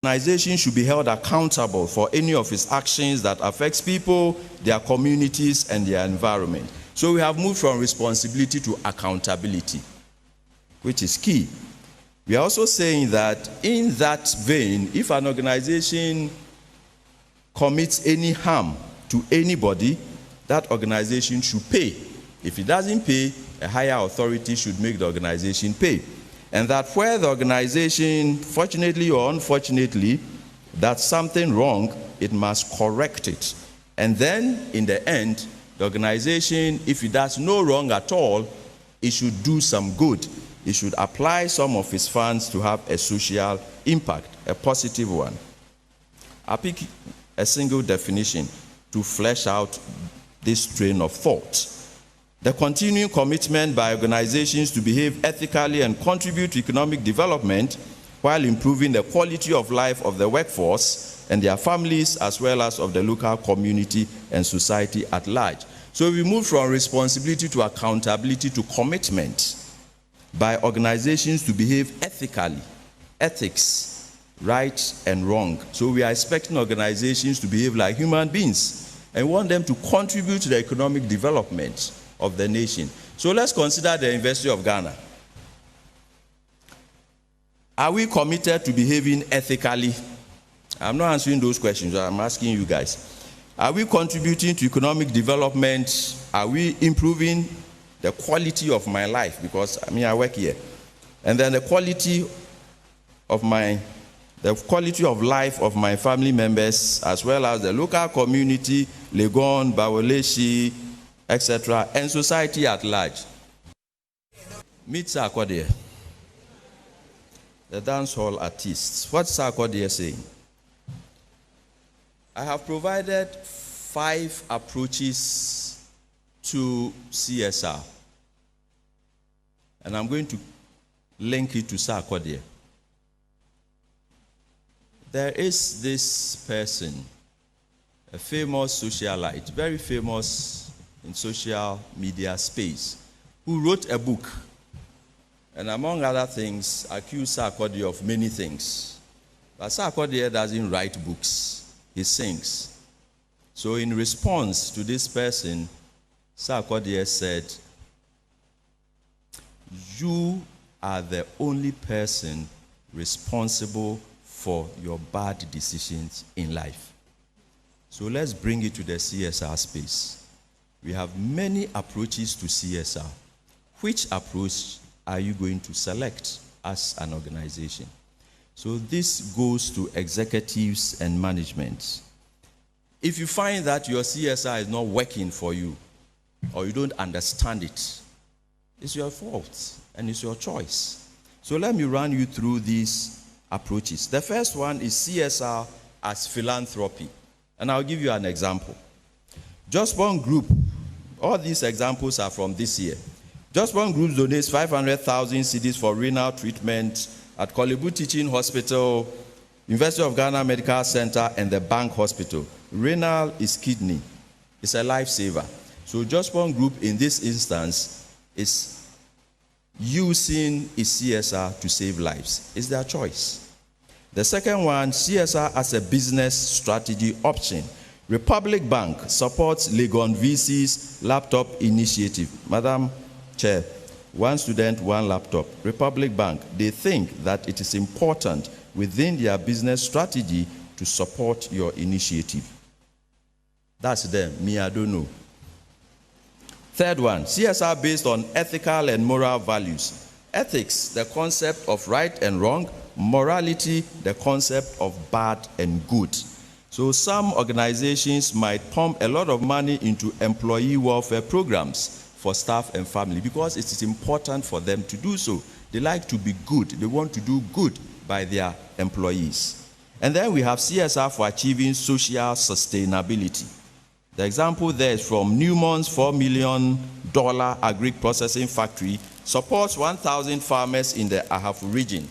organization should be held accountable for any of its actions that affects people, their communities, and their environment. So we have moved from responsibility to accountability, which is key. We are also saying that in that vein, if an organization commits any harm to anybody, that organization should pay. If it doesn't pay, a higher authority should make the organization pay. And that where the organization, fortunately or unfortunately, does something wrong, it must correct it. And then, in the end, the organization, if it does no wrong at all, it should do some good. It should apply some of its funds to have a social impact, a positive one. I'll pick a single definition to flesh out this train of thought. The continuing commitment by organizations to behave ethically and contribute to economic development while improving the quality of life of the workforce and their families, as well as of the local community and society at large. So we move from responsibility to accountability to commitment by organizations to behave ethically, ethics, right and wrong. So we are expecting organizations to behave like human beings and want them to contribute to the economic development of the nation. So let's consider the University of Ghana. Are we committed to behaving ethically? I'm not answering those questions, I'm asking you guys. Are we contributing to economic development? Are we improving the quality of my life? Because I work here. And then the quality of life of my family members, as well as the local community, Legon, Bawoleshi, etc., and society at large. Meet Sarkodie, the dancehall artist. What's Sarkodie saying? I have provided 5 approaches to CSR, and I'm going to link it to Sarkodie. There is this person, a famous socialite, very famous in social media space, who wrote a book, and among other things, accused Sarkodie of many things. But Sarkodie doesn't write books, he sings. So in response to this person, Sarkodie said, "You are the only person responsible for your bad decisions in life." So let's bring it to the CSR space. We have many approaches to CSR. Which approach are you going to select as an organization? So this goes to executives and management. If you find that your CSR is not working for you, or you don't understand it, it's your fault and it's your choice. So let me run you through these approaches. The first one is CSR as philanthropy. And I'll give you an example. Just one group, all these examples are from this year. Just one group donates 500,000 cedis for renal treatment at Kolebu Teaching Hospital, University of Ghana Medical Center, and the Bank Hospital. Renal is kidney. It's a lifesaver. So just one group in this instance is using its CSR to save lives. It's their choice. The second one, CSR as a business strategy option. Republic Bank supports Legon VC's laptop initiative. Madam Chair, 1 student, 1 laptop. Republic Bank, they think that it is important within their business strategy to support your initiative. That's them. Me, I don't know. Third one, CSR based on ethical and moral values. Ethics, the concept of right and wrong. Morality, the concept of bad and good. So some organizations might pump a lot of money into employee welfare programs for staff and family because it is important for them to do so. They like to be good. They want to do good by their employees. And then we have CSR for achieving social sustainability. The example there is from Newmont's $4 million agric processing factory supports 1,000 farmers in the Ahafo region.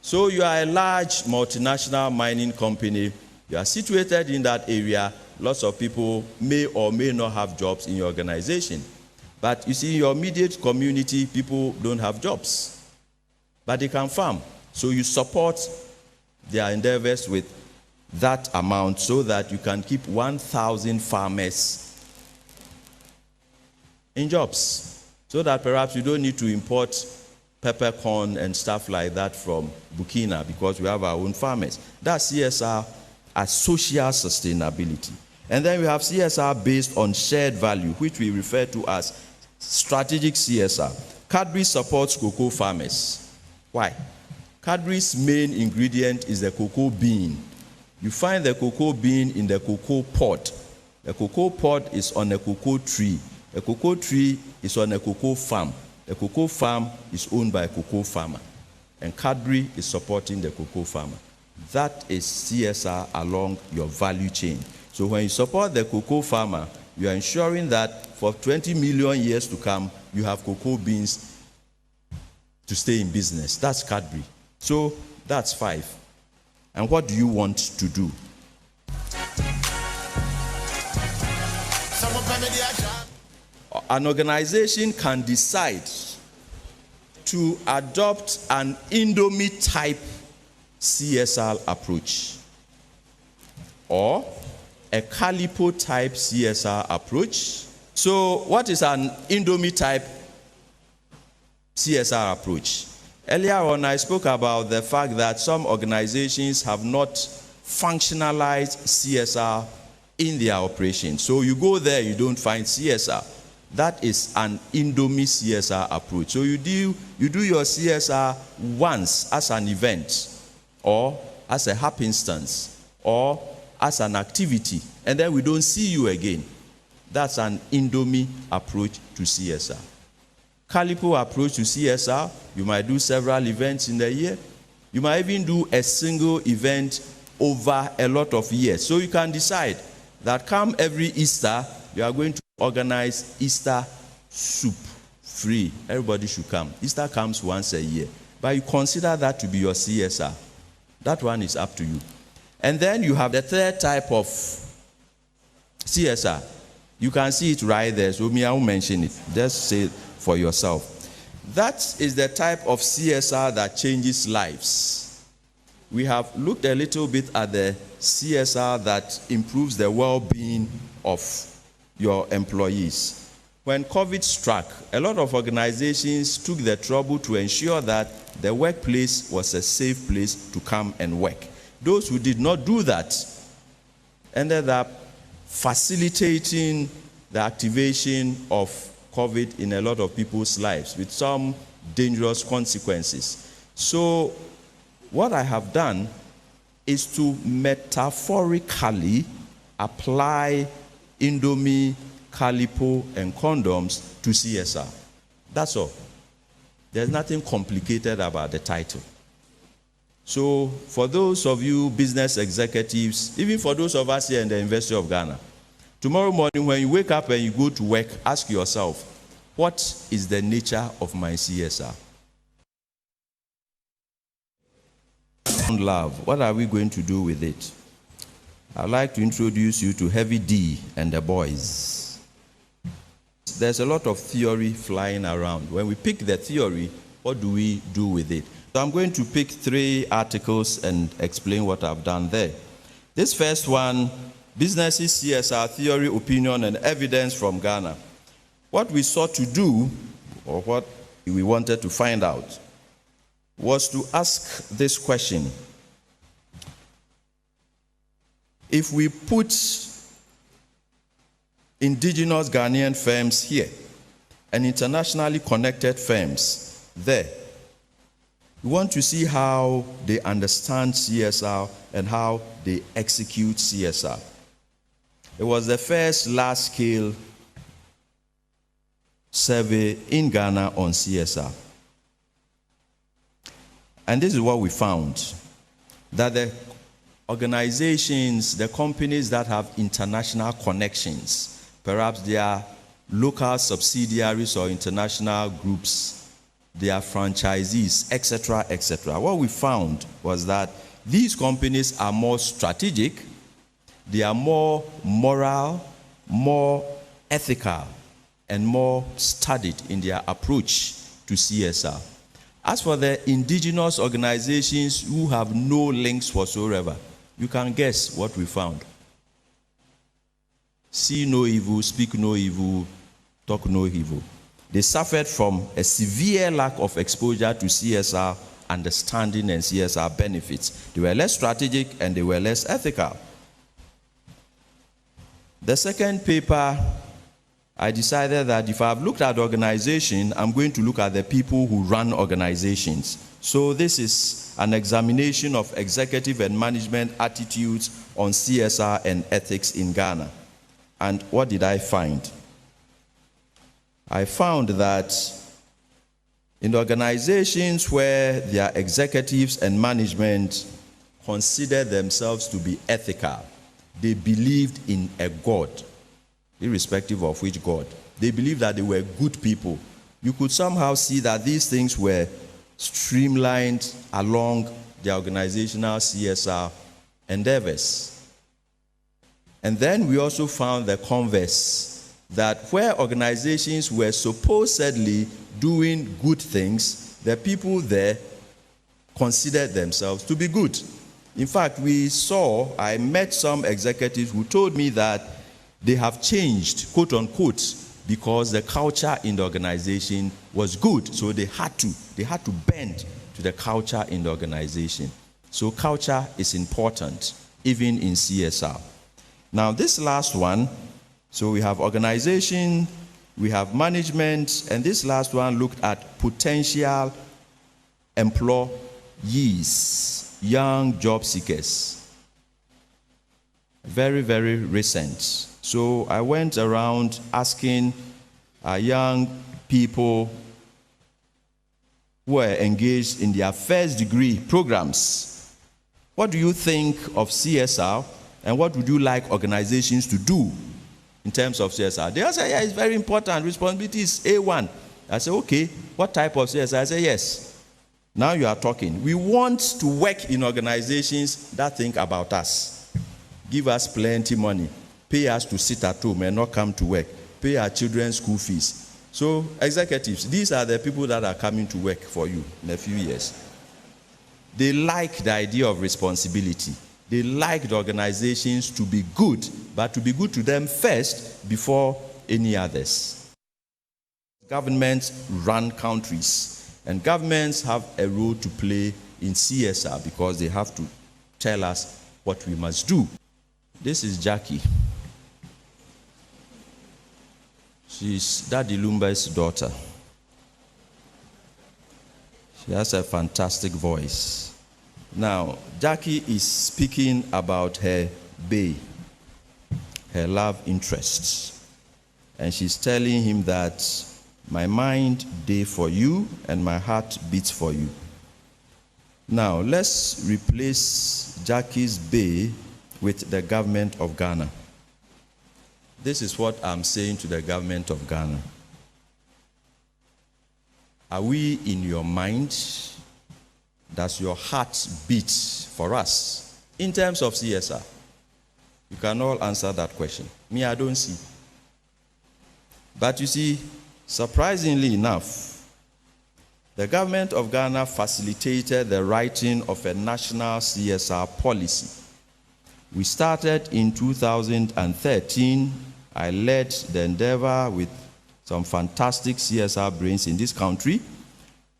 So you are a large multinational mining company. You are situated in that area. Lots of people may or may not have jobs in your organization. But you see, in your immediate community, people don't have jobs. But they can farm. So you support their endeavors with that amount so that you can keep 1,000 farmers in jobs, so that perhaps you don't need to import peppercorn and stuff like that from Burkina because we have our own farmers. That's CSR as social sustainability. And then we have CSR based on shared value, which we refer to as strategic CSR. Cadbury supports cocoa farmers. Why? Cadbury's main ingredient is the cocoa bean. You find the cocoa bean in the cocoa pod. The cocoa pod is on a cocoa tree. The cocoa tree is on a cocoa farm. The cocoa farm is owned by a cocoa farmer. And Cadbury is supporting the cocoa farmer. That is CSR along your value chain. So when you support the cocoa farmer, you are ensuring that for 20 million years to come, you have cocoa beans to stay in business. That's Cadbury. So that's 5. And what do you want to do? An organization can decide to adopt an Indomie type CSR approach or a Calipo type CSR approach. So what is an Indomie type CSR approach? Earlier on, I spoke about the fact that some organizations have not functionalized CSR in their operations. So you go there, you don't find CSR. That is an Indomie CSR approach. So you do your CSR once as an event, or as a happenstance, or as an activity, and then we don't see you again. That's an Indomie approach to CSR. Calipo approach to CSR, you might do several events in the year. You might even do a single event over a lot of years. So you can decide that come every Easter, you are going to organize Easter soup free. Everybody should come. Easter comes once a year. But you consider that to be your CSR. That one is up to you. And then you have the third type of CSR. You can see it right there, so I won't mention it. Just say it for yourself. That is the type of CSR that changes lives. We have looked a little bit at the CSR that improves the well-being of your employees. When COVID struck, a lot of organizations took the trouble to ensure that the workplace was a safe place to come and work. Those who did not do that ended up facilitating the activation of COVID in a lot of people's lives with some dangerous consequences. So what I have done is to metaphorically apply Indomie, Calipo, and condoms to CSR. That's all. There's nothing complicated about the title. So for those of you business executives, even for those of us here in the University of Ghana, tomorrow morning when you wake up and you go to work, ask yourself, what is the nature of my CSR? Love, what are we going to do with it? I'd like to introduce you to Heavy D and the boys. There's a lot of theory flying around. When we pick the theory, what do we do with it? So I'm going to pick 3 articles and explain what I've done there. This first one, Businesses, CSR, Theory, Opinion, and Evidence from Ghana. What we sought to do, or what we wanted to find out, was to ask this question. If we put indigenous Ghanaian firms here and internationally connected firms there, we want to see how they understand CSR and how they execute CSR. It was the first large-scale survey in Ghana on CSR. And this is what we found, that the organizations, the companies that have international connections, perhaps they are local subsidiaries or international groups, they are franchisees, etc., etc. What we found was that these companies are more strategic, they are more moral, more ethical, and more studied in their approach to CSR. As for the indigenous organizations who have no links whatsoever, you can guess what we found. See no evil, speak no evil, talk no evil. They suffered from a severe lack of exposure to CSR understanding and CSR benefits. They were less strategic and they were less ethical. The second paper, I decided that if I've looked at the organization, I'm going to look at the people who run organizations. So this is an examination of executive and management attitudes on CSR and ethics in Ghana. And what did I find? I found that in organizations where their executives and management considered themselves to be ethical, they believed in a God, irrespective of which God. They believed that they were good people. You could somehow see that these things were streamlined along their organizational CSR endeavors. And then we also found the converse, that where organizations were supposedly doing good things, the people there considered themselves to be good. In fact, I met some executives who told me that they have changed, quote unquote, because the culture in the organization was good. So they had to bend to the culture in the organization. So culture is important, even in CSR. Now, this last one, so we have organization, we have management, and this last one looked at potential employees, young job seekers. Very, very recent. So I went around asking young people who were engaged in their first degree programs, what do you think of CSR, and what would you like organizations to do in terms of CSR? They all say, yeah, it's very important. Responsibility is A1. I say, okay, what type of CSR? I say, yes. Now you are talking. We want to work in organizations that think about us. Give us plenty money. Pay us to sit at home and not come to work. Pay our children's school fees. So, executives, these are the people that are coming to work for you in a few years. They like the idea of responsibility. They like the organizations to be good, but to be good to them first before any others. Governments run countries, and governments have a role to play in CSR because they have to tell us what we must do. This is Jackie. She's Daddy Lumba's daughter. She has a fantastic voice. Now, Jackie is speaking about her bae, her love interests. And she's telling him that my mind day for you and my heart beats for you. Now, let's replace Jackie's bae with the government of Ghana. This is what I'm saying to the government of Ghana. Are we in your mind? Does your heart beat for us in terms of CSR? You can all answer that question. Me, I don't see. But you see, surprisingly enough, the government of Ghana facilitated the writing of a national CSR policy. We started in 2013. I led the endeavor with some fantastic CSR brains in this country,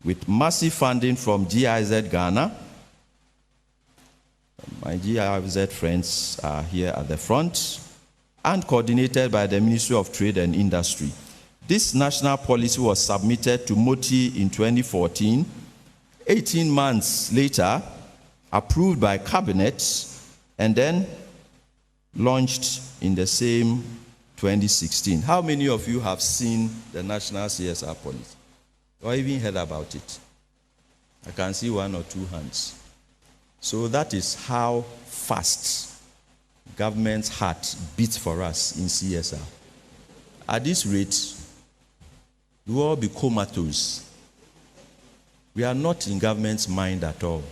with massive funding from GIZ Ghana. My GIZ friends are here at the front, and coordinated by the Ministry of Trade and Industry. This national policy was submitted to MOTI in 2014. 18 months later, approved by Cabinet, and then launched in the same 2016. How many of you have seen the national CSR policy or even heard about it? I can see one or two hands. So that is how fast government's heart beats for us in CSR. At this rate, we will all be comatose. We are not in government's mind at all.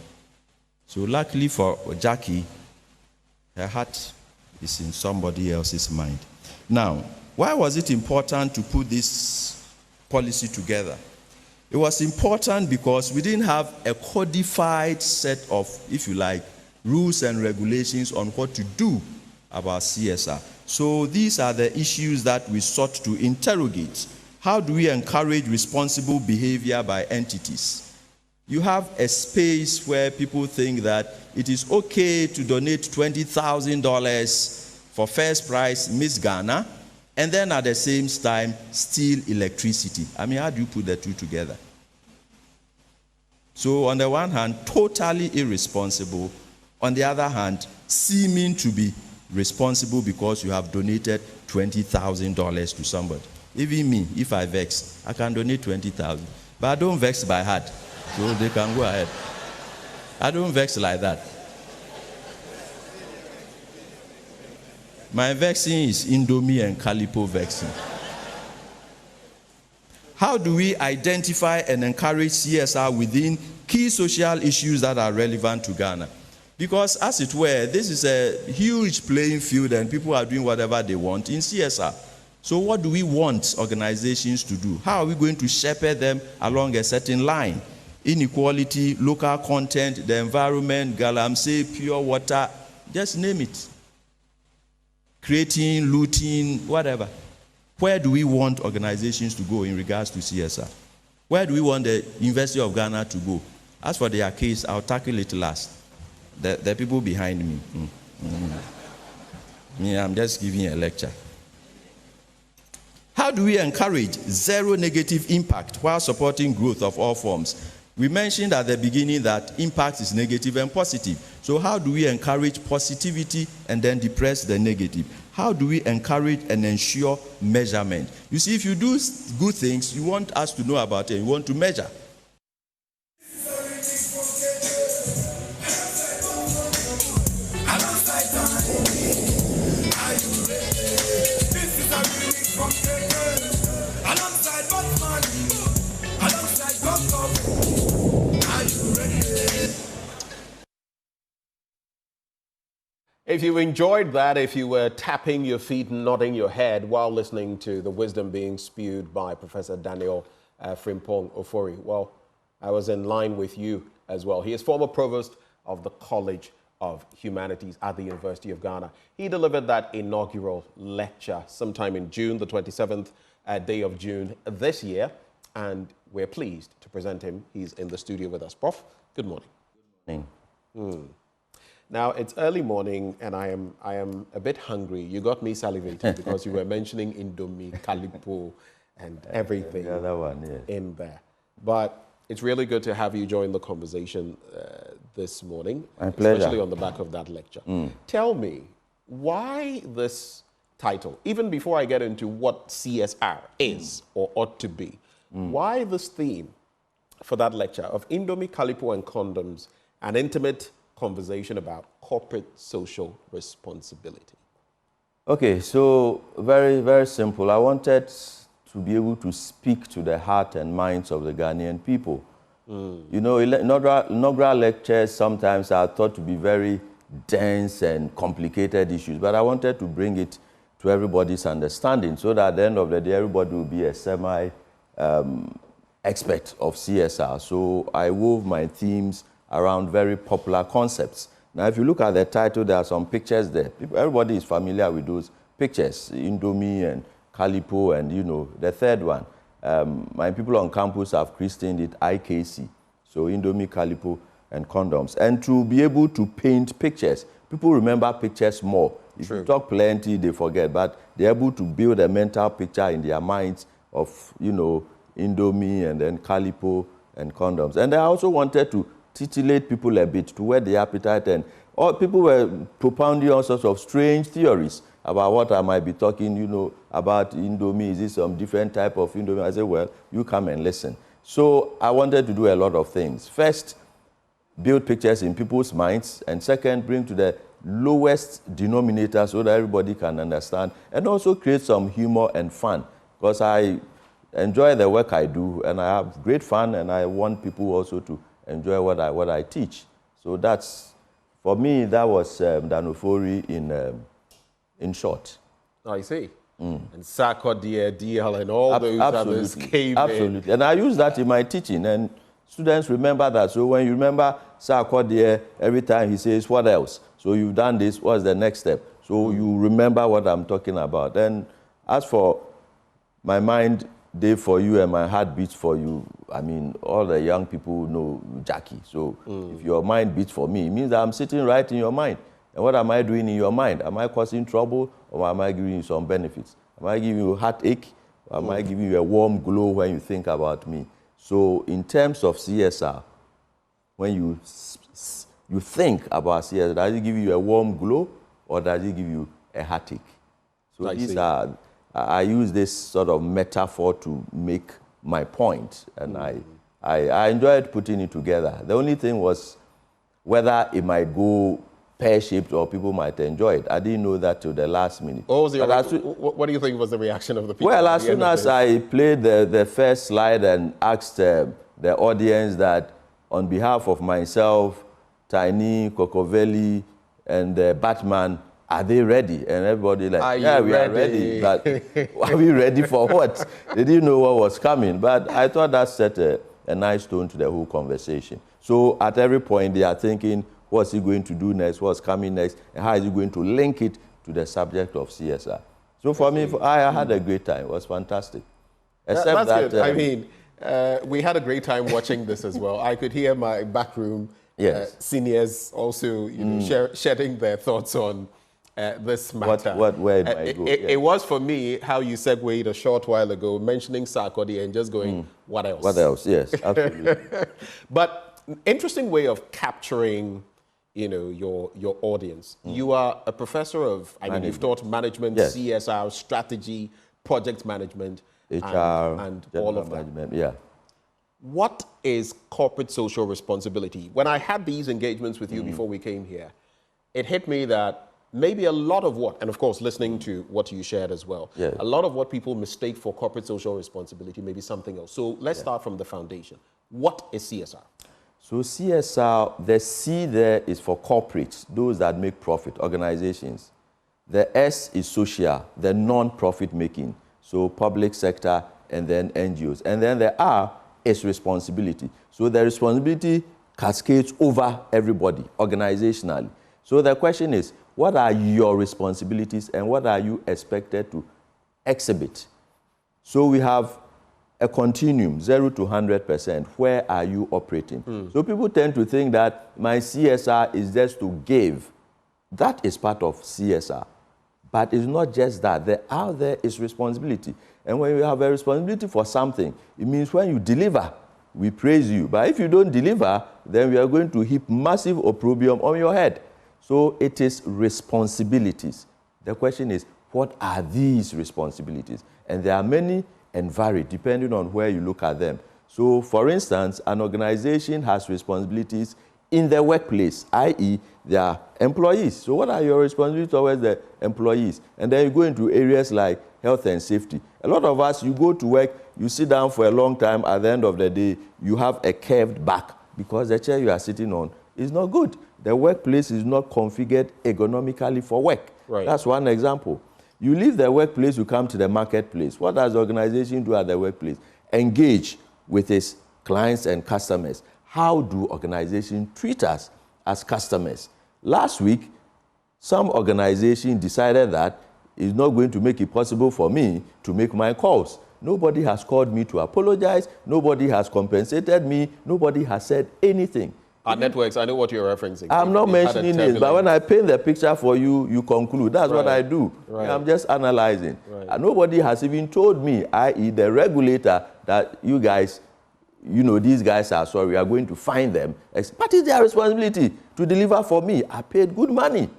So luckily for Jackie, her heart is in somebody else's mind. Now, why was it important to put this policy together? It was important because we didn't have a codified set of, if you like, rules and regulations on what to do about CSR. So these are the issues that we sought to interrogate. How do we encourage responsible behavior by entities? You have a space where people think that it is okay to donate $20,000 for first prize Miss Ghana, and then at the same time steal electricity. I mean, how do you put the two together? So on the one hand, totally irresponsible. On the other hand, seeming to be responsible because you have donated $20,000 to somebody. Even me, if I vex, I can donate $20,000. But I don't vex by heart. So they can go ahead. I don't vex like that. My vexing is Indomie and Calipo vexing. How do we identify and encourage CSR within key social issues that are relevant to Ghana? Because, as it were, this is a huge playing field and people are doing whatever they want in CSR. So what do we want organizations to do? How are we going to shepherd them along a certain line? Inequality, local content, the environment, galamsey, pure water, just name it. Creating, looting, whatever. Where do we want organizations to go in regards to CSR? Where do we want the University of Ghana to go? As for their case, I'll tackle it last. The people behind me. Me, I'm just giving a lecture. How do we encourage zero negative impact while supporting growth of all forms? We mentioned at the beginning that impact is negative and positive. So how do we encourage positivity and then depress the negative? How do we encourage and ensure measurement? You see, if you do good things, you want us to know about it. You want to measure. If you enjoyed that, if you were tapping your feet and nodding your head while listening to the wisdom being spewed by Professor Daniel Frimpong Ofori, well, I was in line with you as well. He is former provost of the College of Humanities at the University of Ghana. He delivered that inaugural lecture sometime in June, the 27th day of June this year, and we're pleased to present him. He's in the studio with us. Prof, good morning. Good morning. Now, it's early morning, and I am a bit hungry. You got me salivating because you were mentioning Indomie, Calipo, and everything the other one, yes. in there. But it's really good to have you join the conversation this morning, My pleasure. especially on the back of that lecture. Tell me, why this title? Even before I get into what CSR is or ought to be, why this theme for that lecture of Indomie, Calipo, and condoms, an intimate conversation about corporate social responsibility? Okay, so very, very simple. I wanted to be able to speak to the heart and minds of the Ghanaian people. You know, inaugural lectures sometimes are thought to be very dense and complicated issues, but I wanted to bring it to everybody's understanding so that at the end of the day, everybody will be a semi-expert of CSR. So I wove my themes around very popular concepts. Now, if you look at the title, there are some pictures there. Everybody is familiar with those pictures, Indomie and Calipo, and, you know, the third one. My people on campus have christened it IKC, so Indomie, Calipo, and condoms. And to be able to paint pictures, people remember pictures more. If you talk plenty, they forget, but they're able to build a mental picture in their minds of, you know, Indomie and then Calipo and condoms. And I also wanted to titillate people a bit to whet the appetite, and people were propounding all sorts of strange theories about what I might be talking, you know, about Indomie. Is this some different type of Indomie? I said, well, you come and listen. So I wanted to do a lot of things. First, build pictures in people's minds, and second, bring to the lowest denominator so that everybody can understand, and also create some humor and fun, because I enjoy the work I do, and I have great fun, and I want people also to enjoy what I teach. So that's, for me, that was Dan Ofori in short. I see. and Sarkodie, DL, and all those others came in. Absolutely. And I use that in my teaching, and students remember that. So when you remember Sarkodie, every time he says, what else? So you've done this, what's the next step? So you remember what I'm talking about. And as for my mind day for you and my heart beats for you, I mean, all the young people know Jackie. So if your mind beats for me, it means that I'm sitting right in your mind. And what am I doing in your mind? Am I causing trouble, or am I giving you some benefits? Am I giving you a heartache, or am I giving you a warm glow when you think about me? So in terms of CSR, when you think about CSR, does it give you a warm glow, or does it give you a heartache? So I use this sort of metaphor to make my point, and I enjoyed putting it together. The only thing was whether it might go pear-shaped or people might enjoy it. I didn't know that till the last minute. What do you think was the reaction of the people? Well, as soon as I played the first slide and asked the audience that on behalf of myself, Tiny, Kokoveli, and Batman, are they ready? And everybody like, yeah, we are ready. But are we ready for what? They didn't know what was coming. But I thought that set a nice tone to the whole conversation. So at every point, they are thinking, what's he going to do next? What's coming next? And how is he going to link it to the subject of CSR? So for me, I had a great time. It was fantastic. Except that's good. I mean, we had a great time watching this as well. I could hear my backroom seniors also shedding their thoughts on this matter. Where it might go. It was for me how you segued a short while ago, mentioning Sarkodie and just going, what else? What else? Yes, absolutely. But interesting way of capturing, your audience. You are a professor of, you've taught management, CSR, strategy, project management, HR, and all of that. Management, yeah. What is corporate social responsibility? When I had these engagements with you before we came here, it hit me that maybe a lot of what, and of course listening to what you shared as well, a lot of what people mistake for corporate social responsibility may be something else. So let's start from the foundation. What is CSR? So CSR, the C there is for corporates, those that make profit, organizations. The S is social, the non-profit making, so public sector and then NGOs. And then the R is responsibility. So the responsibility cascades over everybody, organizationally. So the question is, what are your responsibilities and what are you expected to exhibit? So we have a continuum, 0 to 100%. Where are you operating? So people tend to think that my CSR is just to give. That is part of CSR. But it's not just that. The out there is responsibility. And when you have a responsibility for something, it means when you deliver, we praise you. But if you don't deliver, then we are going to heap massive opprobrium on your head. So it is responsibilities. The question is, what are these responsibilities? And there are many and vary depending on where you look at them. So, for instance, an organization has responsibilities in the workplace, i.e., their employees. So what are your responsibilities towards the employees? And then you go into areas like health and safety. A lot of us, you go to work, you sit down for a long time, at the end of the day, you have a curved back because the chair you are sitting on is not good. The workplace is not configured ergonomically for work. Right. That's one example. You leave the workplace, you come to the marketplace. What does the organization do at the workplace? Engage with its clients and customers. How do organizations treat us as customers? Last week, some organization decided that it's not going to make it possible for me to make my calls. Nobody has called me to apologize. Nobody has compensated me. Nobody has said anything. Our networks, I know what you're referencing. I'm not mentioning this, but when I paint the picture for you, you conclude. That's what I do. Right. I'm just analyzing. Right. And nobody has even told me, i.e. the regulator, that you guys, these guys are sorry, we are going to fine them. But it's their responsibility to deliver for me. I paid good money.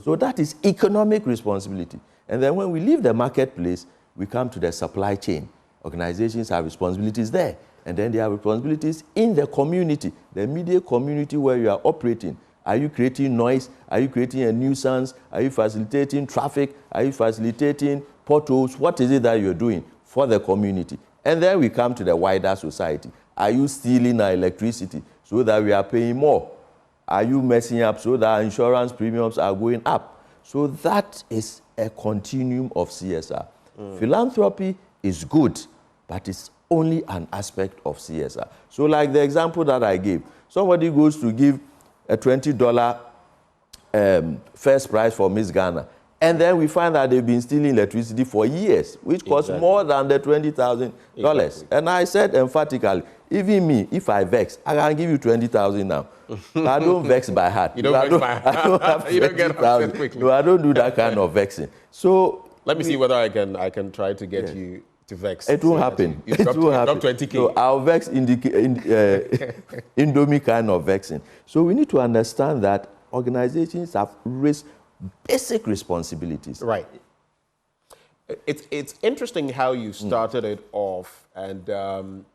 So that is economic responsibility. And then when we leave the marketplace, we come to the supply chain. Organizations have responsibilities there. And then there are responsibilities in the community, the immediate community where you are operating. Are you creating noise? Are you creating a nuisance? Are you facilitating traffic? Are you facilitating potholes? What is it that you're doing for the community? And then we come to the wider society. Are you stealing our electricity so that we are paying more? Are you messing up so that our insurance premiums are going up? So that is a continuum of CSR. Philanthropy is good, but it's only an aspect of CSR. So like the example that I gave, somebody goes to give a $20 first prize for Miss Ghana, and then we find that they've been stealing electricity for years, which costs more than the $20,000. Exactly. And I said emphatically, even me, if I vex, I can give you $20,000 now. I don't vex by heart. You don't vex by heart. I don't have You don't get upset quickly. No, I don't do that kind of vexing. So let me see whether I can try to get you to vex. It won't happen. It won't happen. 20K. So I'll vex in the Indomie kind of vexing. So we need to understand that organizations have raised basic responsibilities. Right. It's interesting how you started it off and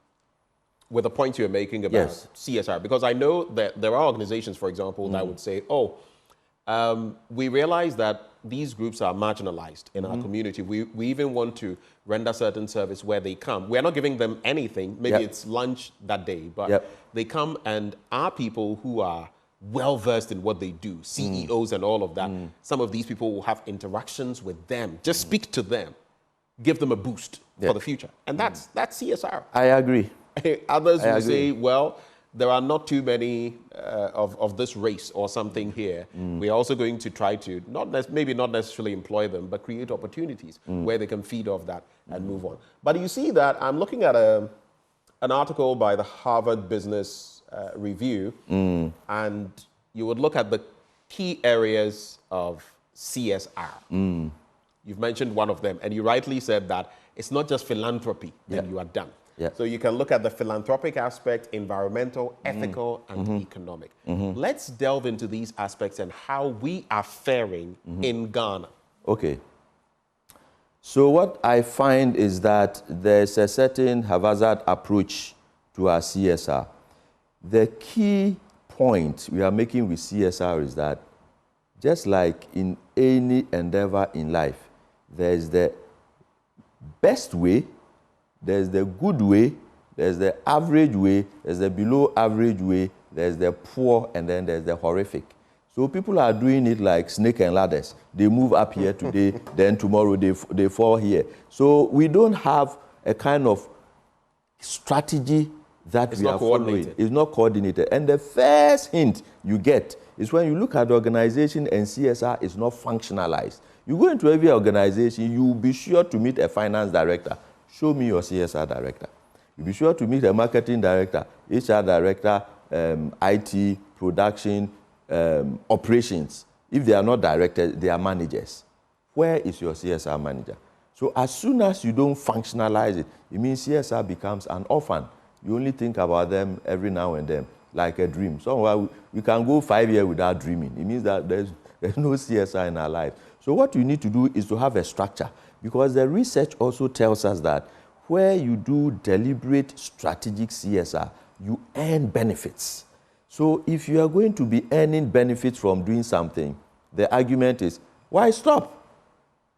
with the point you're making about CSR, because I know that there are organizations, for example, that would say, we realize that these groups are marginalized in our community. We even want to render certain service where they come. We're not giving them anything. Maybe it's lunch that day, but they come, and our people who are well-versed in what they do, CEOs and all of that, some of these people will have interactions with them. Just speak to them. Give them a boost for the future. And that's CSR. I agree. Others will say, well, there are not too many of this race or something here. We're also going to try to, maybe not necessarily employ them, but create opportunities where they can feed off that and move on. But you see that I'm looking at an article by the Harvard Business Review, and you would look at the key areas of CSR. You've mentioned one of them, and you rightly said that it's not just philanthropy, then you are done. So you can look at the philanthropic aspect, environmental, ethical, and economic. Let's delve into these aspects and how we are faring in Ghana. Okay. So what I find is that there's a certain haphazard approach to our CSR. The key point we are making with CSR is that just like in any endeavor in life, there's the best way, there's the good way, there's the average way, there's the below average way, there's the poor, and then there's the horrific. So people are doing it like snake and ladders. They move up here today, then tomorrow they fall here. So we don't have a kind of strategy that we are following. It's not coordinated. And the first hint you get is when you look at the organization and CSR is not functionalized. You go into every organization, you will be sure to meet a finance director. Show me your CSR director. You'll be sure to meet a marketing director, HR director, IT, production, operations. If they are not directors, they are managers. Where is your CSR manager? So as soon as you don't functionalize it, it means CSR becomes an orphan. You only think about them every now and then, like a dream. So we can go 5 years without dreaming. It means that there's no CSR in our life. So what you need to do is to have a structure, because the research also tells us that where you do deliberate strategic CSR, you earn benefits. So if you are going to be earning benefits from doing something, the argument is, why stop?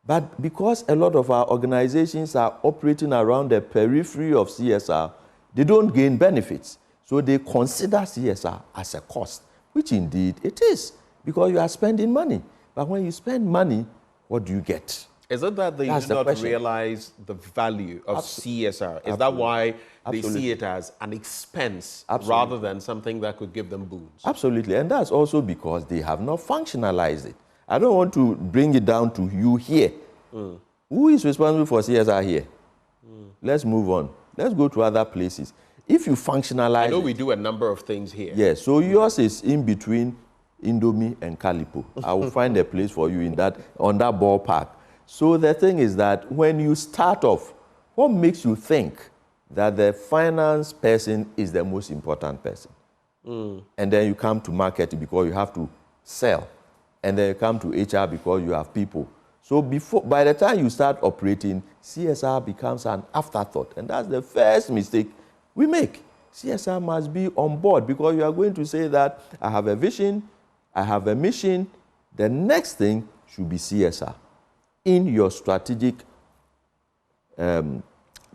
But because a lot of our organizations are operating around the periphery of CSR, they don't gain benefits. So they consider CSR as a cost, which indeed it is, because you are spending money. But when you spend money, what do you get? Is it that they do not realize the value of CSR? Is that why they see it as an expense rather than something that could give them boons? Absolutely. And that's also because they have not functionalized it. I don't want to bring it down to you here. Who is responsible for CSR here? Let's move on. Let's go to other places. If you functionalize I know we do a number of things here. Yes, so yours is in between Indomie and Calipo. I will find a place for you on that ballpark. So the thing is that when you start off, what makes you think that the finance person is the most important person? And then you come to marketing because you have to sell. And then you come to HR because you have people. So by the time you start operating, CSR becomes an afterthought. And that's the first mistake we make. CSR must be on board, because you are going to say that I have a vision, I have a mission. The next thing should be CSR in your strategic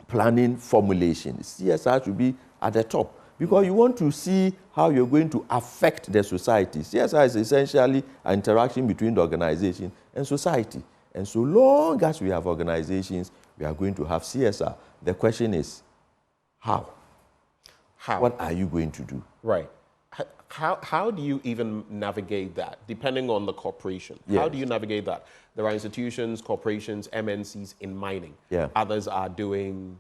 planning formulation. CSR should be at the top, because you want to see how you're going to affect the society. CSR is essentially an interaction between the organization and society. And so long as we have organizations, we are going to have CSR. The question is, how? How? What are you going to do? Right. How do you even navigate that, depending on the corporation? Yes. How do you navigate that? There are institutions, corporations, MNCs in mining. Yeah. Others are doing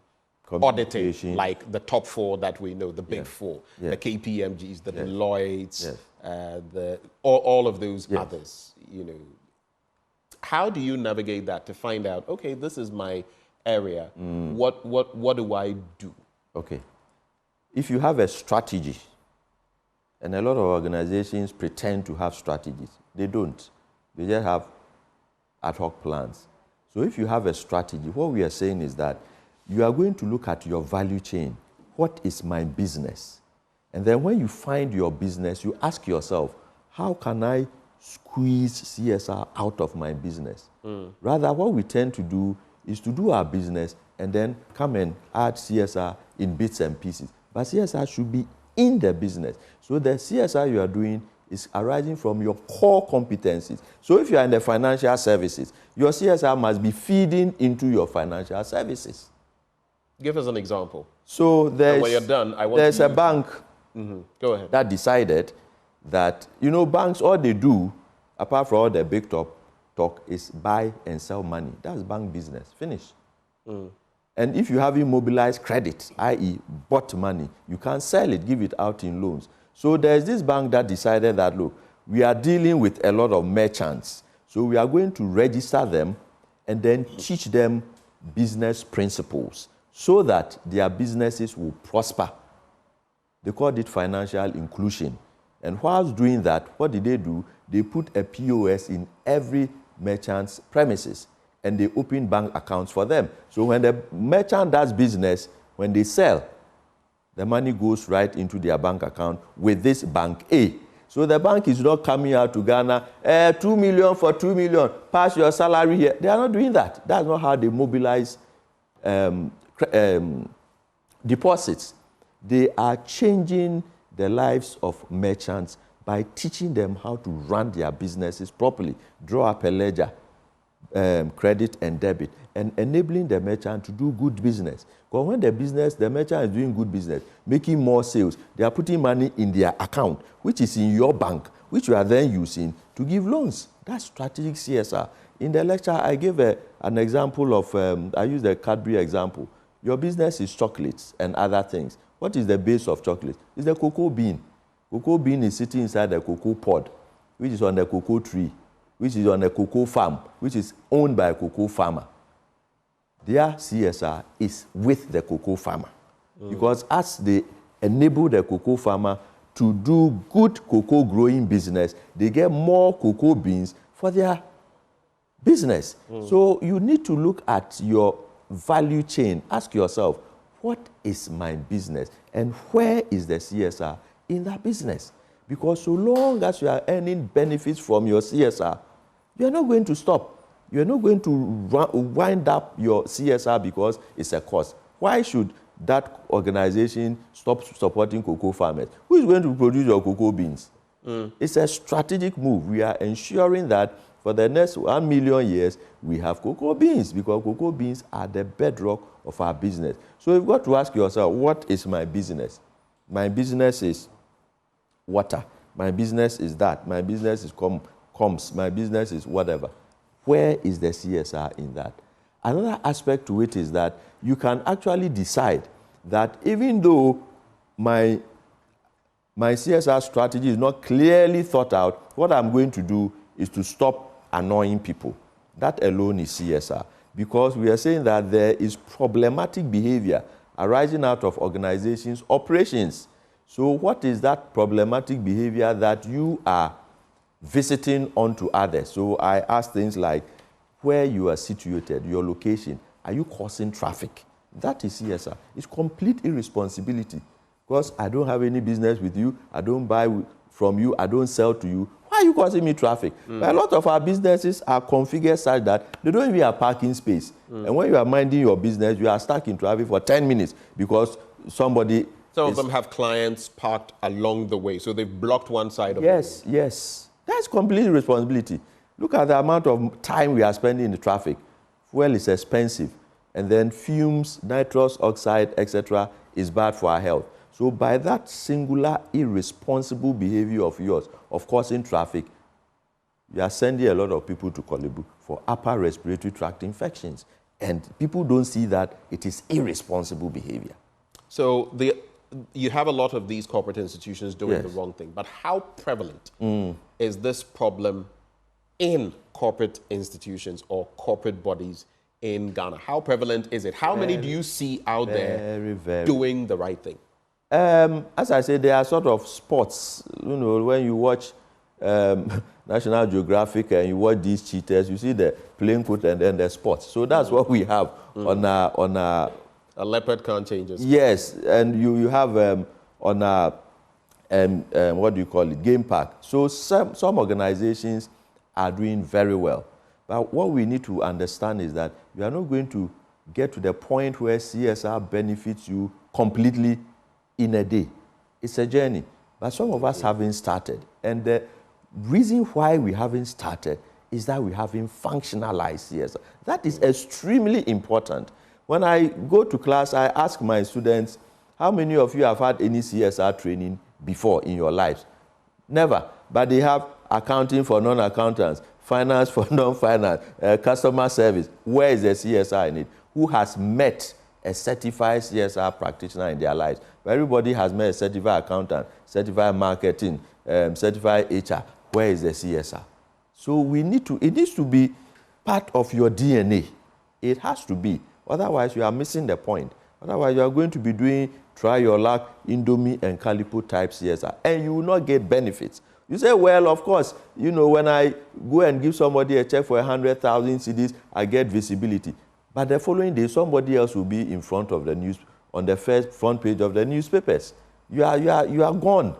auditing, like the top four that we know, the big four, the KPMGs, the Deloittes, all of those others, you know. How do you navigate that to find out, okay, this is my area, what do I do? Okay. If you have a strategy, and a lot of organizations pretend to have strategies, they don't. They just have ad hoc plans. So if you have a strategy, what we are saying is that you are going to look at your value chain. What is my business? And then when you find your business, you ask yourself, how can I squeeze CSR out of my business? Rather, what we tend to do is to do our business and then come and add CSR in bits and pieces. But CSR should be in the business. So the CSR you are doing is arising from your core competencies. So if you are in the financial services, your CSR must be feeding into your financial services. Give us an example. So there's, when you're done, there's a bank Go ahead. that decided that, you know, banks, all they do, apart from all the big talk, is buy and sell money. That's bank business. Finish. And if you haven't mobilized credit, i.e. bought money, you can't sell it, give it out in loans. So there's this bank that decided that, look, we are dealing with a lot of merchants. So we are going to register them and then teach them business principles so that their businesses will prosper. They called it financial inclusion. And whilst doing that, what did they do? They put a POS in every merchant's premises, and they open bank accounts for them. So when the merchant does business, when they sell, the money goes right into their bank account with this bank A. So the bank is not coming out to Ghana, 2 million for 2 million, pass your salary here. They are not doing that. That's not how they mobilize deposits. They are changing the lives of merchants by teaching them how to run their businesses properly, draw up a ledger, credit and debit, and enabling the merchant to do good business. Because when the merchant is doing good business, making more sales, they are putting money in their account, which is in your bank, which you are then using to give loans. That's strategic CSR. In the lecture, I gave an example of, I used the Cadbury example. Your business is chocolates and other things. What is the base of chocolate? It's the cocoa bean. Cocoa bean is sitting inside the cocoa pod, which is on the cocoa tree, which is on a cocoa farm, which is owned by a cocoa farmer. Their CSR is with the cocoa farmer. Because as they enable the cocoa farmer to do good cocoa growing business, they get more cocoa beans for their business. So you need to look at your value chain. Ask yourself, what is my business? And where is the CSR in that business? Because so long as you are earning benefits from your CSR, you are not going to stop. You are not going to wind up your CSR because it's a cost. Why should that organization stop supporting cocoa farmers? Who is going to produce your cocoa beans? It's a strategic move. We are ensuring that for the next 1 million years, we have cocoa beans, because cocoa beans are the bedrock of our business. So you've got to ask yourself, what is my business? My business is water. My business is that. My business is comms. My business is whatever. Where is the CSR in that? Another aspect to it is that you can actually decide that even though my CSR strategy is not clearly thought out, what I'm going to do is to stop annoying people. That alone is CSR, because we are saying that there is problematic behavior arising out of organizations' operations. So what is that problematic behavior that you are visiting onto others? So I ask things like, where you are situated, your location, are you causing traffic? That is CSR. It's complete irresponsibility, because I don't have any business with you, I don't buy from you, I don't sell to you. Why are you causing me traffic? But a lot of our businesses are configured such that they don't even have parking space. And when you are minding your business, you are stuck in traffic for 10 minutes because somebody... Some of them have clients parked along the way, so they've blocked one side of the road. Yes. That's complete responsibility. Look at the amount of time we are spending in the traffic. Fuel is expensive. And then fumes, nitrous oxide, etc. is bad for our health. So by that singular irresponsible behavior of yours, of course in traffic, you are sending a lot of people to Kolebu for upper respiratory tract infections. And people don't see that it is irresponsible behavior. So you have a lot of these corporate institutions doing the wrong thing. But how prevalent is this problem in corporate institutions or corporate bodies in Ghana? How prevalent is it? How many do you see out there doing the right thing? As I said, there are sort of spots. You know, when you watch National Geographic and you watch these cheaters, you see the plain coat and then the spots. So that's what we have on our a leopard can't change its color. Yes, and you have on a what do you call it, game park. So some organizations are doing very well. But what we need to understand is that you are not going to get to the point where CSR benefits you completely in a day. It's a journey. But some of us haven't started. And the reason why we haven't started is that we haven't functionalized CSR. That is extremely important. When I go to class, I ask my students, how many of you have had any CSR training before in your lives? Never. But they have accounting for non-accountants, finance for non-finance, customer service. Where is the CSR in it? Who has met a certified CSR practitioner in their lives? But everybody has met a certified accountant, certified marketing, certified HR. Where is the CSR? So it needs to be part of your DNA. It has to be. Otherwise, you are missing the point. Otherwise, you are going to be doing try your luck, Indomie and Calipo type CSR, and you will not get benefits. You say, well, of course, you know, when I go and give somebody a check for 100,000 cedis, I get visibility. But the following day, somebody else will be in front of the news, on the first front page of the newspapers. You are gone.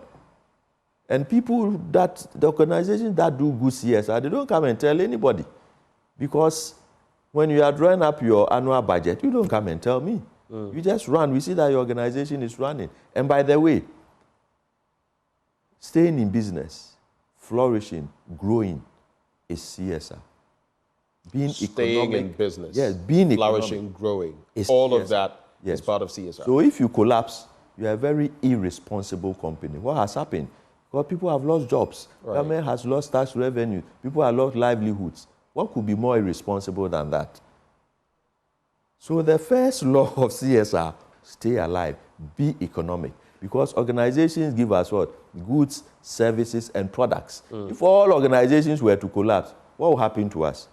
And people the organizations that do good CSR, they don't come and tell anybody. Because when you are drawing up your annual budget, you don't come and tell me. You just run. We see that your organization is running. And by the way, staying in business, flourishing, growing is CSR. Staying in business, being flourishing, growing, all CSR. of that is part of CSR. So if you collapse, you are a very irresponsible company. What has happened? Because people have lost jobs. Right. Government has lost tax revenue. People have lost livelihoods. What could be more irresponsible than that? So the first law of CSR, stay alive, be economic. Because organizations give us what? Goods, services, and products. If all organizations were to collapse, what will happen to us?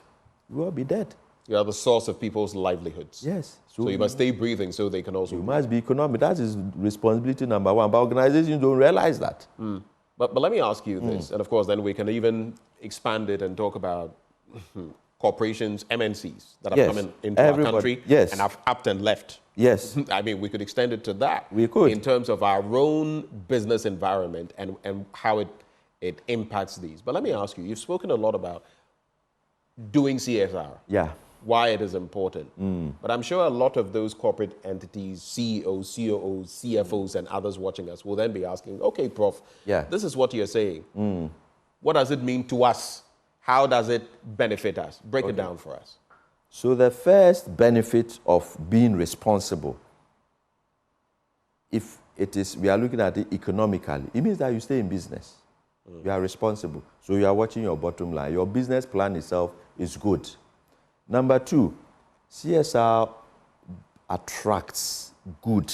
We will be dead. You are the source of people's livelihoods. Yes. So you must stay breathing so they can also You must be economic. That is responsibility number one. But organizations don't realize that. But let me ask you this, and of course then we can even expand it and talk about corporations, MNCs that have come into our country and have upped and left. Yes. I mean, we could extend it to that. We could. In terms of our own business environment and how it impacts these. But let me ask you, you've spoken a lot about doing CSR. Yeah. Why it is important. But I'm sure a lot of those corporate entities, CEOs, COOs, CFOs, and others watching us will then be asking, okay, Prof, this is what you're saying. What does it mean to us? How does it benefit us? Break it down for us. So the first benefit of being responsible, if it is, we are looking at it economically, it means that you stay in business. You are responsible. So you are watching your bottom line. Your business plan itself is good. Number two, CSR attracts good.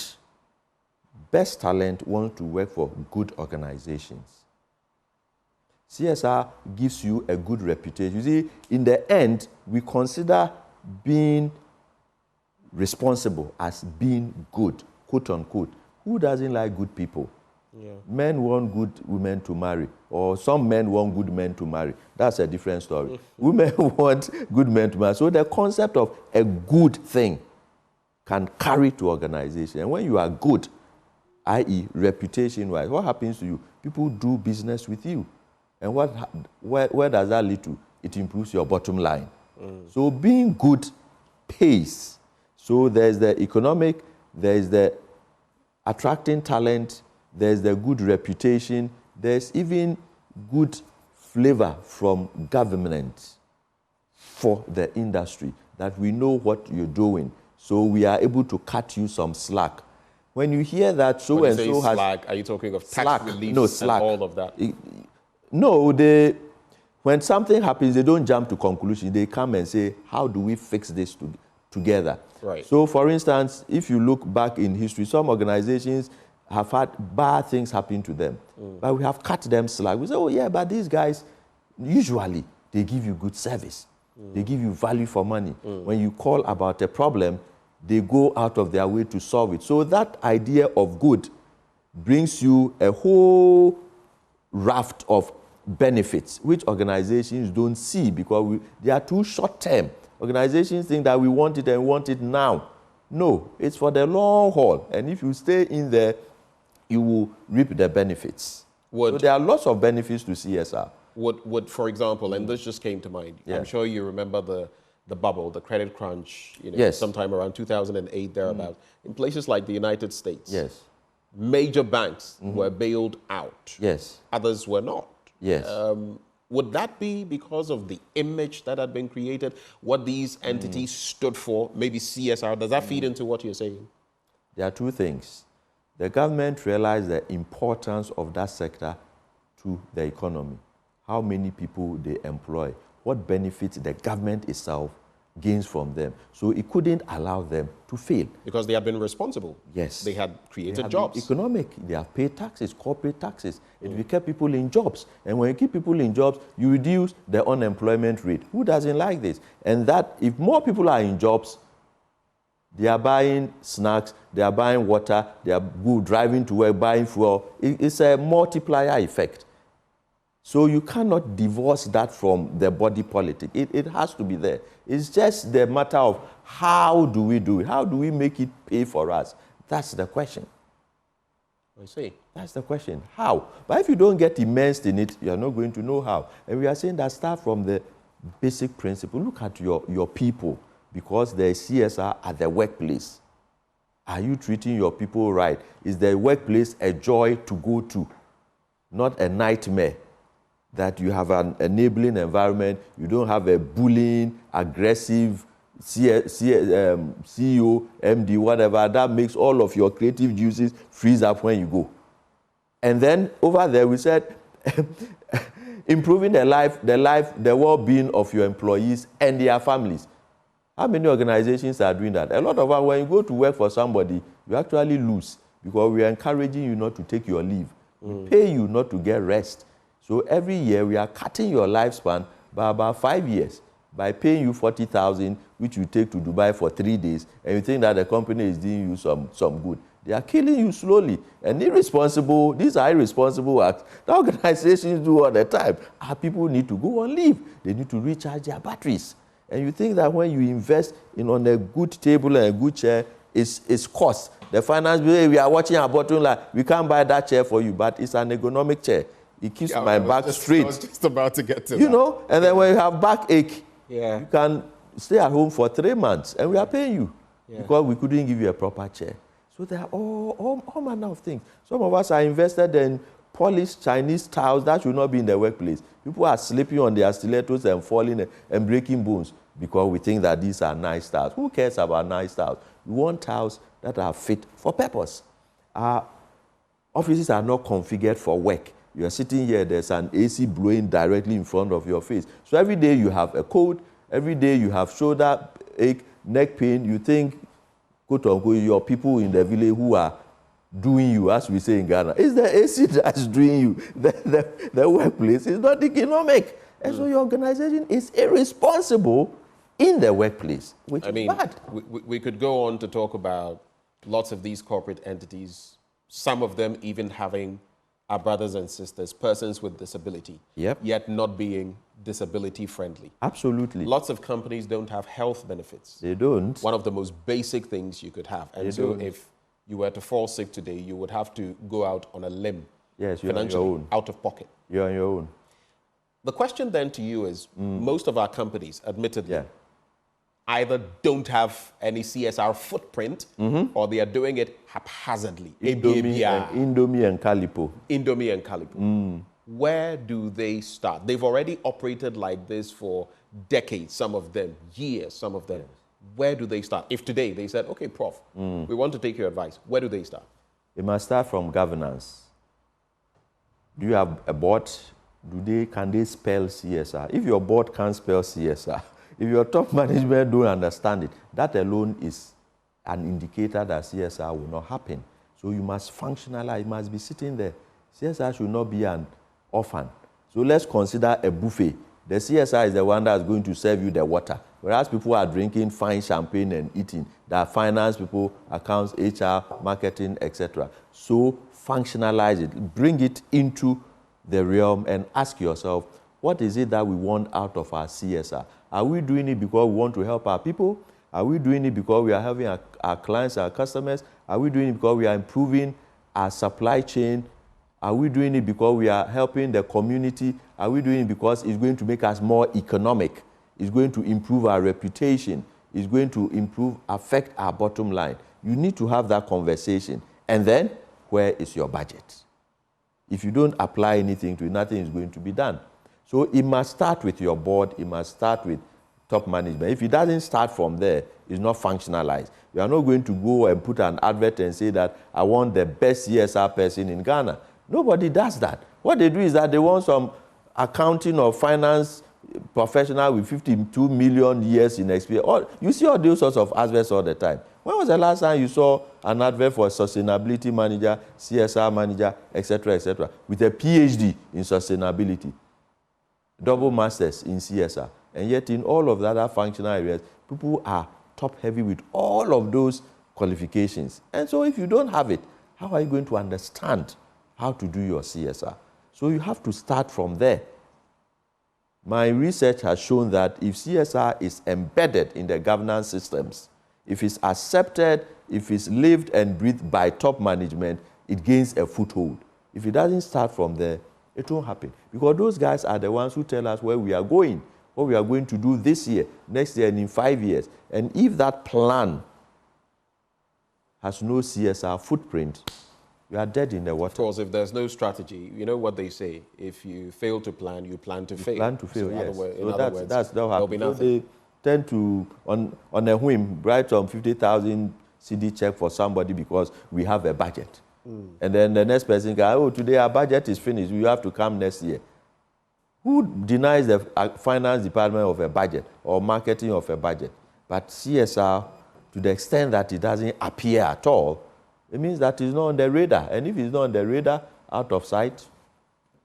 Best talent wants to work for good organizations. CSR gives you a good reputation. You see, in the end, we consider being responsible as being good, quote unquote. Who doesn't like good people? Men want good women to marry, or some men want good men to marry. That's a different story. Women want good men to marry. So the concept of a good thing can carry to organization. And when you are good, i.e. reputation-wise, what happens to you? People do business with you. And where does that lead to? It improves your bottom line. So being good pays. So there's the economic, there's the attracting talent, there's the good reputation, there's even good flavor from government for the industry, that we know what you're doing, so we are able to cut you some slack. When you hear that so when and you say so has slack, are you talking of tax slack, relief no, slack. and all of that? No, when something happens, they don't jump to conclusion. They come and say, how do we fix this together? Right. So, for instance, if you look back in history, some organizations have had bad things happen to them, but we have cut them slack. We say, oh yeah, but these guys, usually, they give you good service. They give you value for money. When you call about a problem, they go out of their way to solve it. So that idea of good brings you a whole raft of benefits, which organizations don't see because they are too short-term. Organizations think that we want it and want it now. No, it's for the long haul. And if you stay in there, you will reap the benefits. So there are lots of benefits to CSR. Would, for example, and this just came to mind, Yeah. I'm sure you remember the bubble, the credit crunch, Yes. sometime around 2008, thereabout. In places like the United States, Yes. major banks were bailed out. Yes. Others were not. Yes. Would that be because of the image that had been created, what these entities stood for, maybe CSR? Does that feed into what you're saying? There are two things. The government realized the importance of that sector to the economy, how many people they employ, what benefits the government itself gains from them. So it couldn't allow them to fail. Because they had been responsible. Yes. They had created They have jobs. Economic, they have paid taxes, corporate taxes. It kept people in jobs. And when you keep people in jobs, you reduce the unemployment rate. Who doesn't like this? And that, if more people are in jobs, they are buying snacks, they are buying water, they are driving to work, buying fuel. It's a multiplier effect. So you cannot divorce that from the body politic. It has to be there. It's just the matter of how do we do it? How do we make it pay for us? That's the question. I see. That's the question. How? But if you don't get immersed in it, you're not going to know how. And we are saying that start from the basic principle. Look at your people, because there is CSR at the workplace. Are you treating your people right? Is the workplace a joy to go to, not a nightmare? That you have an enabling environment, you don't have a bullying, aggressive CEO, MD, whatever, that makes all of your creative juices freeze up when you go. And then over there we said, improving the well-being of your employees and their families. How many organizations are doing that? A lot of us, when you go to work for somebody, you actually lose because we are encouraging you not to take your leave. We pay you not to get rest. So every year we are cutting your lifespan by about 5 years by paying you 40,000, which you take to Dubai for 3 days, and you think that the company is doing you some good. They are killing you slowly. And these are irresponsible acts that organizations do all the time. Our people need to go on leave. They need to recharge their batteries. And you think that when you invest on a good table and a good chair, it's cost. The finance bill, we are watching our bottom line, we can't buy that chair for you, but it's an ergonomic chair. It keeps my back straight. I was just about to get to that. You know, and then when you have backache, yeah, you can stay at home for 3 months, and we are paying you because we couldn't give you a proper chair. So there are all manner of things. Some of us are invested in polished Chinese tiles that should not be in the workplace. People are sleeping on their stilettos and falling and breaking bones because we think that these are nice tiles. Who cares about nice tiles? We want tiles that are fit for purpose. Our offices are not configured for work. You are sitting here, there's an AC blowing directly in front of your face. So every day you have a cold, every day you have shoulder ache, neck pain. You think, quote unquote, your people in the village who are doing you, as we say in Ghana. It's the AC that's doing you. The workplace is not economic. And so your organization is irresponsible in the workplace, which is bad. We could go on to talk about lots of these corporate entities, some of them even having our brothers and sisters, persons with disability, yet not being disability friendly. Absolutely. Lots of companies don't have health benefits. They don't. One of the most basic things you could have. And so if you were to fall sick today, you would have to go out on a limb. Yes, you're on your own. Out of pocket. You're on your own. The question then to you is, most of our companies, admittedly, either don't have any CSR footprint or they are doing it haphazardly. Indomie and Calipo. Indomie and Calipo. where do they start? They've already operated like this for decades, some of them, years, some of them. Yes. Where do they start? If today they said, okay, Prof, we want to take your advice, where do they start? It must start from governance. Do you have a board? Can they spell CSR? If your board can't spell CSR, if your top management don't understand it, that alone is an indicator that CSR will not happen. So you must functionalize, it must be sitting there. CSR should not be an orphan. So let's consider a buffet. The CSR is the one that's going to serve you the water. Whereas people are drinking fine champagne and eating. There are finance people, accounts, HR, marketing, etc. So functionalize it. Bring it into the realm and ask yourself, what is it that we want out of our CSR? Are we doing it because we want to help our people? Are we doing it because we are helping our clients, our customers? Are we doing it because we are improving our supply chain? Are we doing it because we are helping the community? Are we doing it because it's going to make us more economic? It's going to improve our reputation? It's going to affect our bottom line? You need to have that conversation. And then, where is your budget? If you don't apply anything to it, nothing is going to be done. So it must start with your board. It must start with top management. If it doesn't start from there, it's not functionalized. You are not going to go and put an advert and say that I want the best CSR person in Ghana. Nobody does that. What they do is that they want some accounting or finance professional with 52 million years in experience. You see all those sorts of adverts all the time. When was the last time you saw an advert for a sustainability manager, CSR manager, etc., with a PhD in sustainability, double masters in CSR? And yet in all of the other functional areas, people are top-heavy with all of those qualifications. And so if you don't have it, how are you going to understand how to do your CSR? So you have to start from there. My research has shown that if CSR is embedded in the governance systems, if it's accepted, if it's lived and breathed by top management, it gains a foothold. If it doesn't start from there, it won't happen. Because those guys are the ones who tell us where we are going, what we are going to do this year, next year, and in 5 years. And if that plan has no CSR footprint, you are dead in the water. Of course, if there's no strategy, you know what they say, if you fail to plan, you plan to fail. Plan to fail, so yes. In other words, that's there'll be nothing. So they tend to, on a whim, write some 50,000 CD check for somebody because we have a budget. And then the next person goes, oh, today our budget is finished, you have to come next year. Who denies the finance department of a budget or marketing of a budget? But CSR, to the extent that it doesn't appear at all, it means that it's not on the radar. And if it's not on the radar, out of sight,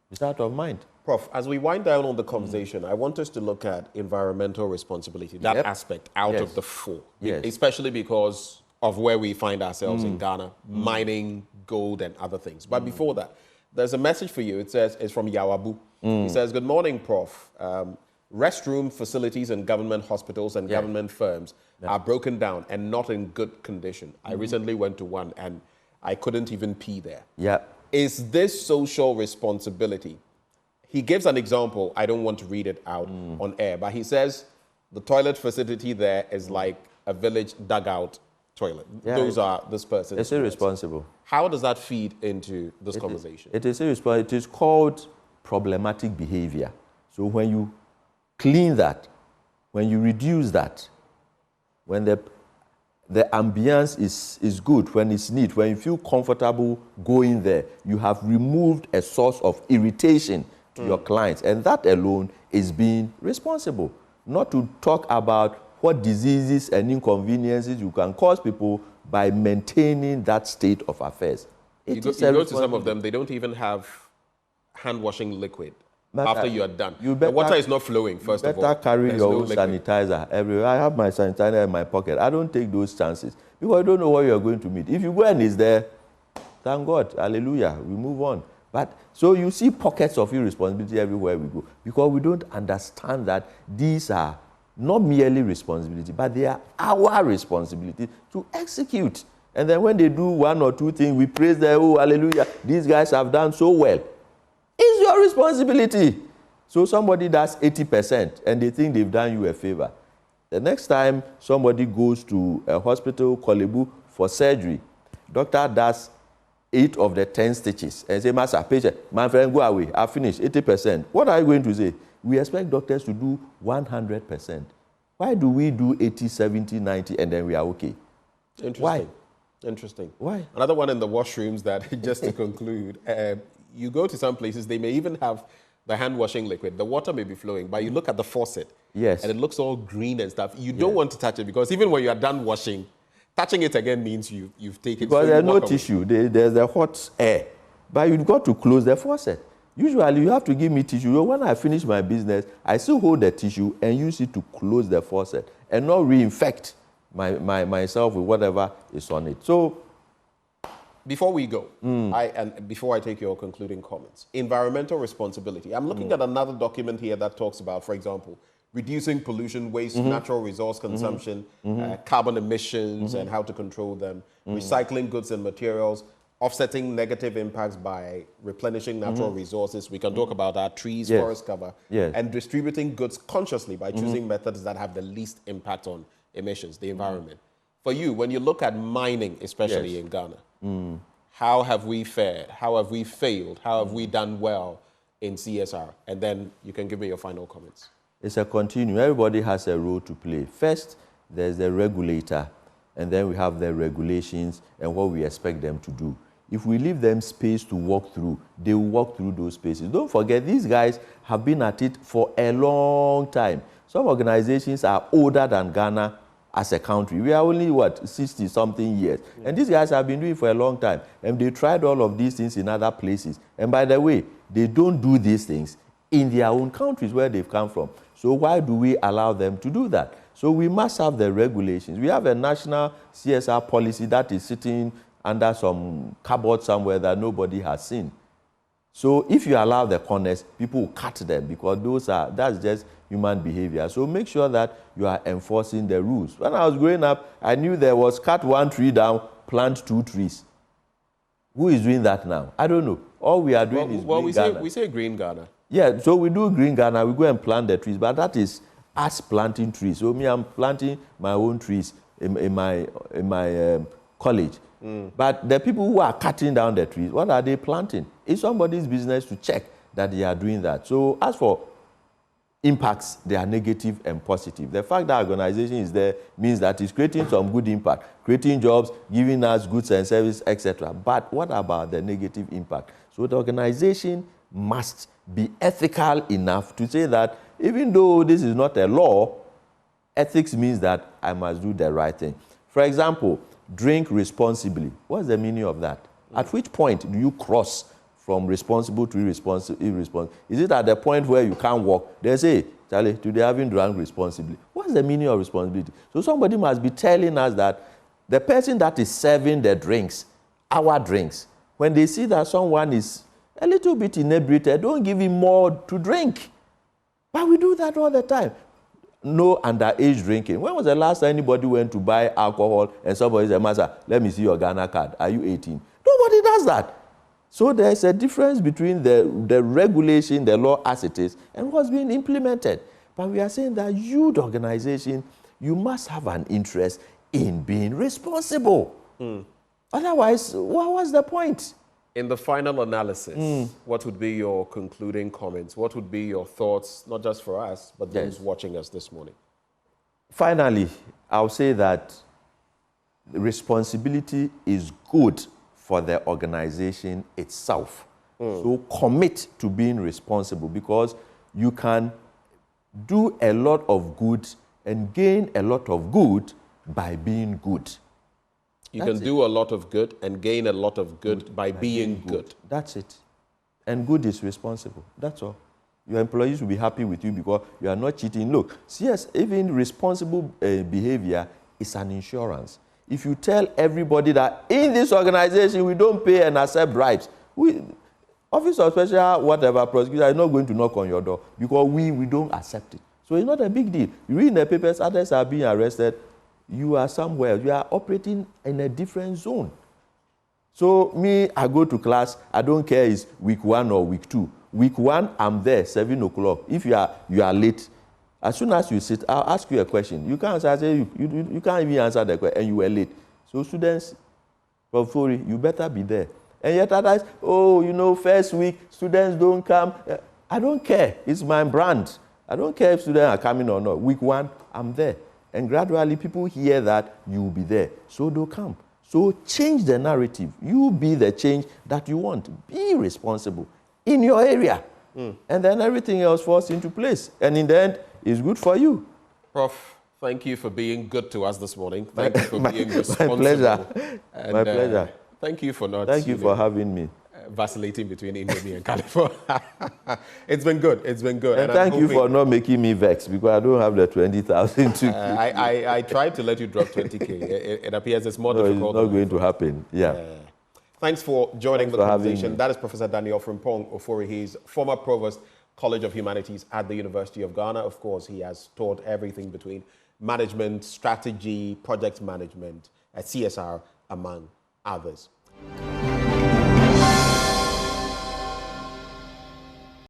it's out of mind. Prof, as we wind down on the conversation, I want us to look at environmental responsibility, that aspect out of the four. Yes. Especially because of where we find ourselves in Ghana, mining, gold, and other things. But before that, there's a message for you. It says, it's from Yawabu. He says, good morning, Prof. Restroom facilities in government hospitals and government firms are broken down and not in good condition. I recently went to one and I couldn't even pee there. Yeah. Is this social responsibility? He gives an example. I don't want to read it out on air, but he says the toilet facility there is like a village dugout toilet. Yeah, Those are this person. It's irresponsible. How does that feed into this conversation? It is irresponsible. It is called problematic behavior. So when you clean that, when you reduce that, when the ambience is good, when it's neat, when you feel comfortable going there, you have removed a source of irritation to your clients. And that alone is being responsible. Not to talk about what diseases and inconveniences you can cause people by maintaining that state of affairs. You go to some of them, they don't even have hand washing liquid. After you are done. The water is not flowing, first of all. You better carry your own liquid. sanitizer everywhere. I have my sanitizer in my pocket. I don't take those chances because I don't know what you're going to meet. If you go and it's there, thank God, hallelujah, we move on. But so you see pockets of irresponsibility everywhere we go because we don't understand that these are not merely responsibility, but they are our responsibility to execute. And then when they do one or two things, we praise them, oh, hallelujah, these guys have done so well. It's your responsibility. So somebody does 80% and they think they've done you a favor. The next time somebody goes to a hospital, Kolebu, for surgery, doctor does 8 of the 10 stitches and say, Master, patient, my friend, go away. I've finished 80%. What are you going to say? We expect doctors to do 100%. Why do we do 80, 70, 90, and then we are okay? Interesting. Why? Interesting. Why? Another one in the washrooms that, just to conclude, you go to some places, they may even have the hand washing liquid. The water may be flowing, but you look at the faucet, yes, and it looks all green and stuff. You don't want to touch it because even when you are done washing, touching it again means you've taken. Because there's no tissue. There's the hot air. But you've got to close the faucet. Usually you have to give me tissue. When I finish my business, I still hold the tissue and use it to close the faucet and not reinfect myself with whatever is on it. So before we go, and before I take your concluding comments, environmental responsibility. I'm looking at another document here that talks about, for example, reducing pollution, waste, natural resource consumption, carbon emissions and how to control them, recycling goods and materials, offsetting negative impacts by replenishing natural resources. We can talk about that, trees, forest cover, and distributing goods consciously by choosing methods that have the least impact on emissions, the environment. For you, when you look at mining, especially in Ghana, how have we fared? How have we failed? How have we done well in CSR? And then you can give me your final comments. It's a continuum. Everybody has a role to play. First, there's the regulator, and then we have the regulations and what we expect them to do. If we leave them space to walk through, they will walk through those spaces. Don't forget, these guys have been at it for a long time. Some organizations are older than Ghana as a country. We are only, 60-something years. And these guys have been doing it for a long time. And they tried all of these things in other places. And by the way, they don't do these things in their own countries where they've come from. So why do we allow them to do that? So we must have the regulations. We have a national CSR policy that is sitting under some cupboard somewhere that nobody has seen. So if you allow the corners, people will cut them because that's just human behavior. So make sure that you are enforcing the rules. When I was growing up, I knew there was cut 1 tree down, plant 2 trees. Who is doing that now? I don't know. All we are doing is green Ghana. We say green Ghana. Yeah, so we do green Ghana. We go and plant the trees, but that is us planting trees. So me, I'm planting my own trees in my college. But the people who are cutting down the trees, what are they planting? It's somebody's business to check that they are doing that. So as for impacts, they are negative and positive. The fact that organization is there means that it's creating some good impact, creating jobs, giving us goods and services, etc. But what about the negative impact? So the organization must be ethical enough to say that even though this is not a law, ethics means that I must do the right thing. For example, drink responsibly. What's the meaning of that? At which point do you cross from responsible to irresponsible? Is it at the point where you can't walk? They say, Charlie, today I haven't drunk responsibly. What's the meaning of responsibility? So somebody must be telling us that the person that is serving the drinks, our drinks, when they see that someone is a little bit inebriated, don't give him more to drink. But we do that all the time. No underage drinking. When was the last time anybody went to buy alcohol and somebody said, Master, let me see your Ghana card. Are you 18? Nobody does that. So there's a difference between the regulation, the law as it is, and what's being implemented. But we are saying that you, the organization, you must have an interest in being responsible. Otherwise, what's the point? In the final analysis, what would be your concluding comments? What would be your thoughts, not just for us, but those watching us this morning? Finally, I'll say that responsibility is good for the organization itself. So commit to being responsible because you can do a lot of good and gain a lot of good by being good. You can do a lot of good and gain a lot of good by being good. That's it. And good is responsible. That's all. Your employees will be happy with you because you are not cheating. Look, yes, even responsible behavior is an insurance. If you tell everybody that in this organization we don't pay and accept bribes, Office of Special whatever prosecutor is not going to knock on your door because we don't accept it. So it's not a big deal. You read in the papers, others are being arrested. You are somewhere, you are operating in a different zone. So me, I go to class, I don't care it's week 1 or week 2. Week 1, I'm there, 7 o'clock. If you are late, as soon as you sit, I'll ask you a question. You can't answer, I say you can't even answer the question, and you were late. So students, Prof. Fori, you better be there. And yet others, oh, you know, first week, students don't come. I don't care. It's my brand. I don't care if students are coming or not. Week 1, I'm there. And gradually, people hear that you will be there. So they'll come. So change the narrative. You be the change that you want. Be responsible in your area. And then everything else falls into place. And in the end, it's good for you. Prof, thank you for being good to us this morning. Thank you for being responsible. My pleasure. And, my pleasure. Thank you for not... Thank you for having me. Vacillating between Indomie and California. It's been good. It's been good. And thank you for not making me vex, because I don't have the 20,000 to... I tried to let you drop 20K. It appears it's more difficult. It's not going to happen. Yeah. Thanks for joining the conversation. That is Professor Daniel Frimpong Ofori. He's former Provost, College of Humanities at the University of Ghana. Of course, he has taught everything between management, strategy, project management, CSR, among others.